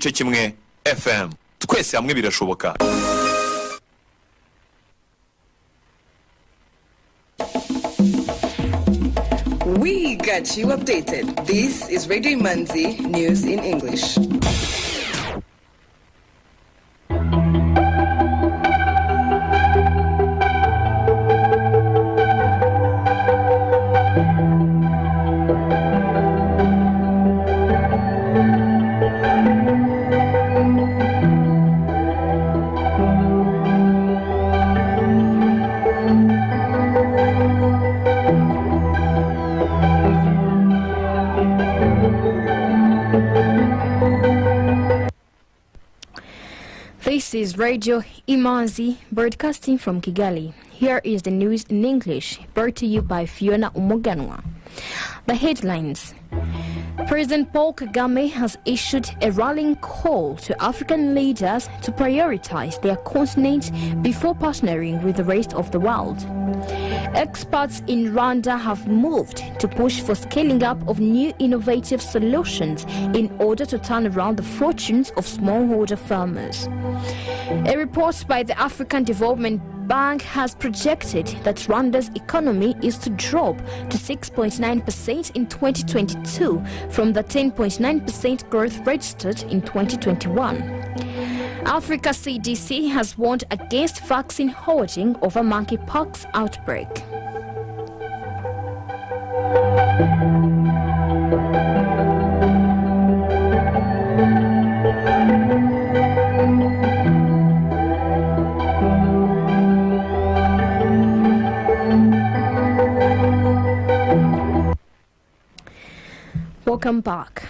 cyo kimwe FM twese hamwe birashoboka. We got you updated. This is Radio Manzi News in English. This is Radio Imanzi, broadcasting from Kigali. Here is the news in English, brought to you by Fiona Umuganwa. The headlines. President Paul Kagame has issued a rallying call to African leaders to prioritize their continent before partnering with the rest of the world. Experts in Rwanda have moved to push for scaling up of new innovative solutions in order to turn around the fortunes of smallholder farmers. A report by the African Development Bank has projected that Rwanda's economy is to drop to 6.9% in 2022 from the 10.9% growth registered in 2021. Africa CDC has warned against vaccine hoarding over monkeypox outbreak. Welcome back.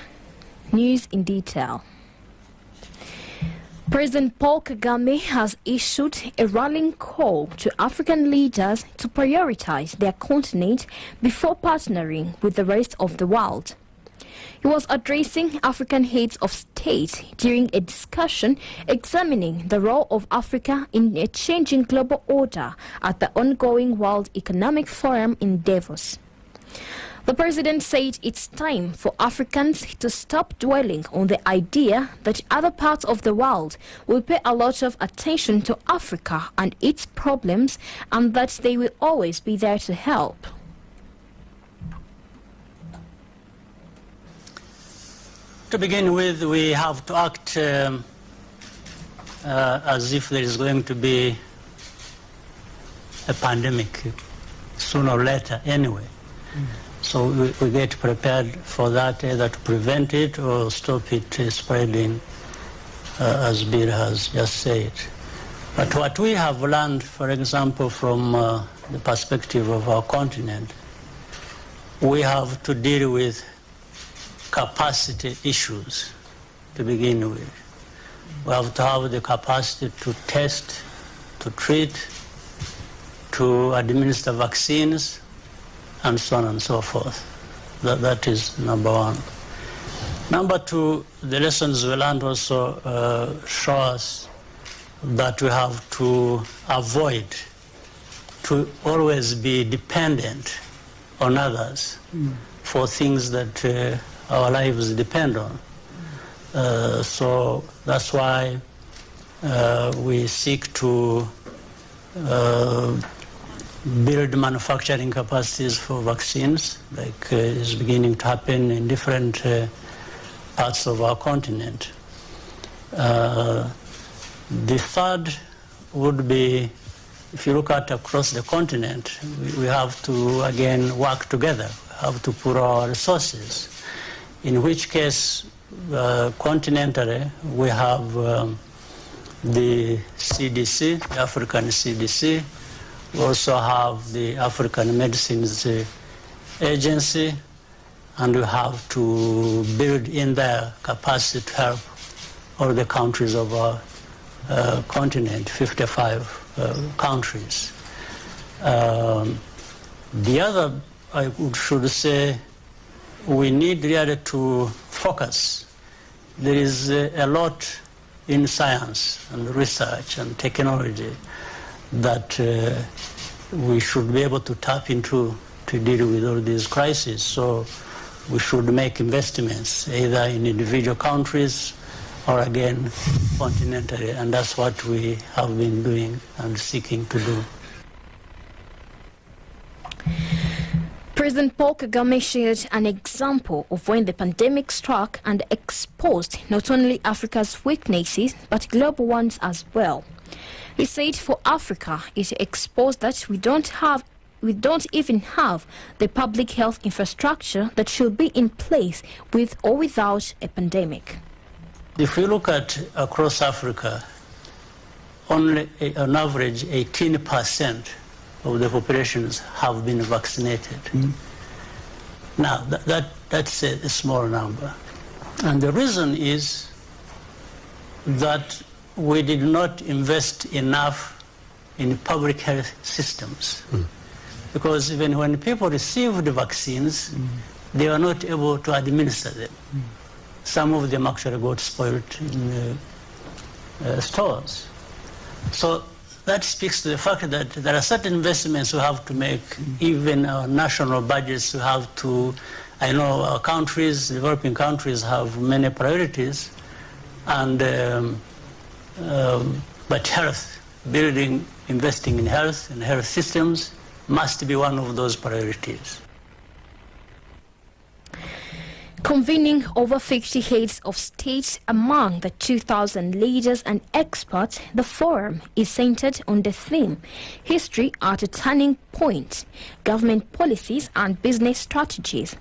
News in detail. President Paul Kagame has issued a rallying call to African leaders to prioritize their continent before partnering with the rest of the world. He was addressing African heads of state during a discussion examining the role of Africa in a changing global order at the ongoing World Economic Forum in Davos. The president said it's time for Africans to stop dwelling on the idea that other parts of the world will pay a lot of attention to Africa and its problems, and that they will always be there to help. To begin with, we have to act as if there is going to be a pandemic sooner or later anyway. So we get prepared for that, either to prevent it or stop it spreading, as Bill has just said. But what we have learned, for example, from the perspective of our continent, we have to deal with capacity issues to begin with. We have to have the capacity to test, to treat, to administer vaccines, and so on and so forth. That is number one. Number two, the lessons we learned also show us that we have to avoid to always be dependent on others for things that our lives depend on. So that's why we seek to build manufacturing capacities for vaccines, like is beginning to happen in different parts of our continent. The third would be, if you look at across the continent, we have to again work together, we have to put our resources, in which case continentally we have the CDC, the African CDC. We also have the African Medicines Agency, and we have to build in their capacity to help all the countries of our continent, 55 countries. The other, I should say, we need really to focus. There is a lot in science and research and technology that we should be able to tap into to deal with all these crises. So we should make investments either in individual countries or again continentally, and that's what we have been doing and seeking to do. President Paul Kagame shared an example of when the pandemic struck and exposed not only Africa's weaknesses but global ones as well. He said for Africa, it exposed that we don't even have the public health infrastructure that should be in place with or without a pandemic. If you look at across Africa, only on average 18% of the populations have been vaccinated. Now, that's a small number. And the reason is that we did not invest enough in public health systems. Because even when people received the vaccines, they were not able to administer them. Some of them actually got spoiled in stores. So that speaks to the fact that there are certain investments we have to make, even our national budgets we have to. I know our countries, developing countries, have many priorities, and but health, building, investing in health and health systems must be one of those priorities. Convening over 50 heads of states among the 2,000 leaders and experts, the forum is centered on the theme, History at a Turning Point, Government Policies and Business Strategies,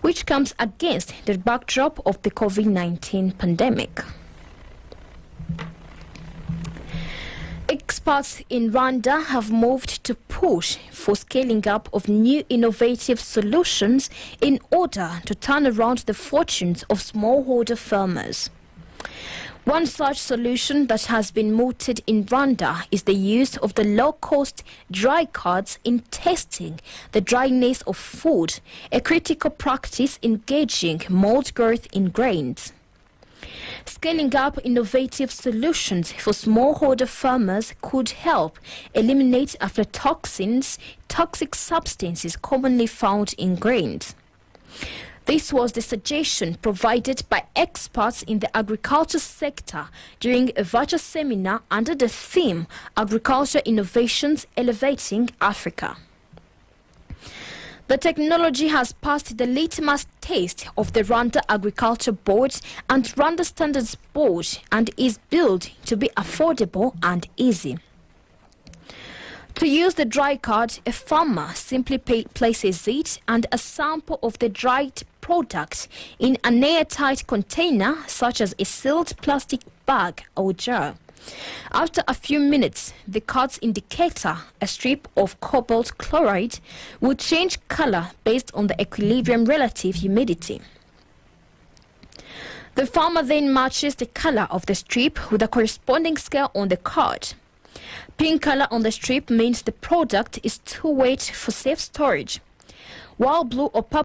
which comes against the backdrop of the COVID-19 pandemic. Experts in Rwanda have moved to push for scaling up of new innovative solutions in order to turn around the fortunes of smallholder farmers. One such solution that has been mooted in Rwanda is the use of the low-cost dry cards in testing the dryness of food, a critical practice engaging mold growth in grains. Scaling up innovative solutions for smallholder farmers could help eliminate aflatoxins, toxic substances commonly found in grains. This was the suggestion provided by experts in the agriculture sector during a virtual seminar under the theme Agriculture Innovations Elevating Africa. The technology has passed the litmus test of the Rwanda Agriculture Board and Rwanda Standards Board and is built to be affordable and easy. To use the dry card, a farmer simply places it and a sample of the dried product in an airtight container such as a sealed plastic bag or jar. After a few minutes, the card's indicator, a strip of cobalt chloride, will change color based on the equilibrium relative humidity. The farmer then matches the color of the strip with a corresponding scale on the card. Pink color on the strip means the product is too wet for safe storage, while blue or purple